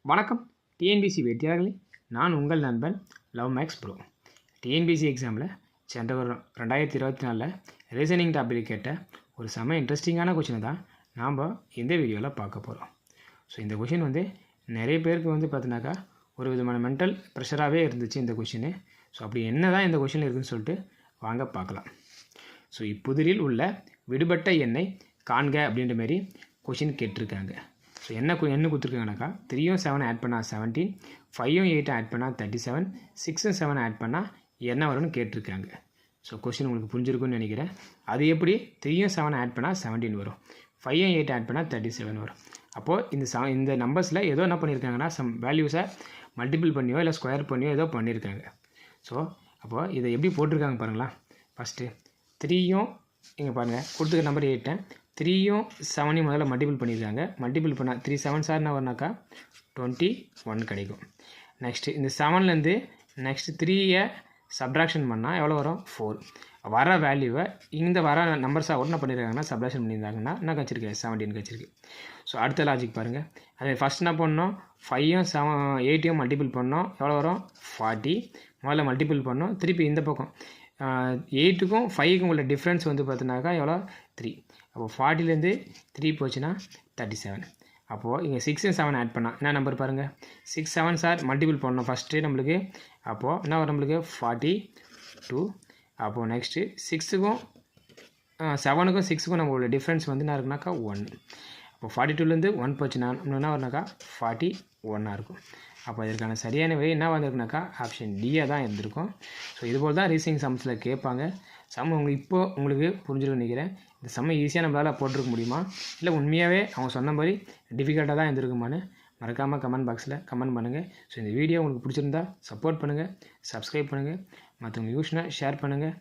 வணக்கம் டிஎன்பிசி வெற்றியாளர்களே, நான் உங்கள் நண்பன் லவ் மேக்ஸ் ப்ரோ. டிஎன்பிசி எக்ஸாமில் சென்ற வருடம் 2024 ரீசனிங் டாபிக் கேட்ட ஒரு செம இன்ட்ரெஸ்டிங்கான கொஷினை தான் நாம் இந்த வீடியோவில் பார்க்க போகிறோம். ஸோ இந்த கொஷின் நிறைய பேருக்கு பார்த்தினாக்கா ஒரு விதமான மென்டல் ப்ரெஷராகவே இருந்துச்சு இந்த கொஷின். ஸோ அப்படி என்ன தான் இந்த கொஷினில் இருக்குதுன்னு சொல்லிட்டு வாங்க பார்க்கலாம். ஸோ இப்புதிரில் உள்ள விடுபட்ட எண்ணை காண்க அப்படின்ற மாரி கொஷின் கேட்டிருக்காங்க. ஸோ என்ன கொடுத்துருக்காங்கனாக்கா 3யும் 7 ஆட் பண்ணால் 17, 5யும் 8 ஆட் பண்ணால் 37, 6ம் 7 ஆட் பண்ணால் என்ன வரும்னு கேட்டிருக்காங்க. ஸோ கொஸ்டின் உங்களுக்கு புரிஞ்சிருக்குன்னு நினைக்கிறேன். அது எப்படி 3யும் 7 ஆட் பண்ணால் 17 வரும், 5யும் 8 ஆட் பண்ணால் 37 வரும். அப்போது இந்த நம்பர்ஸில் ஏதோ என்ன பண்ணியிருக்காங்கன்னா சம் வேல்யூஸை மல்டிபிள் பண்ணியோ இல்லை ஸ்கொயர் பண்ணியோ ஏதோ பண்ணியிருக்காங்க. ஸோ அப்போது இதை எப்படி போட்டிருக்காங்க பாருங்களா. ஃபஸ்ட்டு 3யும் இங்கே பாருங்கள் கொடுத்துக்க நம்பர் 8, 3யும் 7யும் முதல்ல மல்டிபிள் பண்ணியிருக்காங்க. மல்டிபிள் பண்ணால் 3 7 சார்னா வரனாக்கா 21 கிடைக்கும். நெக்ஸ்ட்டு இந்த 7லேருந்து நெக்ஸ்ட்டு 3யை சப்ட்ராக்ஷன் பண்ணால் எவ்வளோ வரும் 4. வர வேல்யூவை இந்த வர நம்பர்ஸாக என்ன பண்ணியிருக்காங்கன்னா சப்ட்ராக்ஷன் பண்ணியிருந்தாங்கன்னா என்ன கழிச்சிருக்கு 17 கழிச்சிருக்கு. ஸோ அடுத்த லாஜிக் பாருங்கள். அதே ஃபஸ்ட் என்ன பண்ணோம் 5யும் 8யும் மல்டிபிள் பண்ணோம், எவ்வளோ வரும் 40. முதல்ல மல்டிபிள் பண்ணோம், திருப்பி இந்த பக்கம் 8க்கும் 5க்கும் உள்ள டிஃப்ரென்ஸ் பார்த்தினாக்கா எவ்வளோ 3. அப்போது 40லேருந்து 3 போச்சுன்னா 37. அப்போது இங்கே 6 7 ஆட் பண்ணால் என்ன நம்பர் பாருங்கள், 6 7 சார் மல்டிபிள் பண்ணோம் ஃபஸ்ட்டு நம்மளுக்கு. அப்போது என்ன வரும் நம்மளுக்கு 42. அப்போது நெக்ஸ்ட்டு 6க்கும் 7க்கும் 6க்கும் நம்மளோட டிஃப்ரென்ஸ் என்ன இருக்குனாக்கா 1. அப்போ 42லேருந்து 1 போச்சுன்னா நம்ம என்ன வரும்னாக்கா 41 இருக்கும். அப்போ இதற்கான சரியான விடை என்ன வந்திருக்குனாக்கா ஆப்ஷன் டியாக தான் இருந்திருக்கும். ஸோ இதுபோல் தான் ரீசனிங் சம்ஸில் கேட்பாங்க. சம் உங்களுக்கு புரிஞ்சுன்னு நினைக்கிறேன். இந்த சம்மை ஈஸியாக நம்மளால் போட்டிருக்க முடியுமா, இல்லை உண்மையாகவே அவங்க சொன்ன மாதிரி டிஃபிகல்ட்டாக தான் இருந்திருக்குமான்னு மறக்காமல் கமெண்ட் பாக்ஸில் கமெண்ட் பண்ணுங்கள். ஸோ இந்த வீடியோ உங்களுக்கு பிடிச்சிருந்தா சப்போர்ட் பண்ணுங்கள், சப்ஸ்கிரைப் பண்ணுங்கள், மற்றவங்க யூஸ்னால் ஷேர் பண்ணுங்கள்.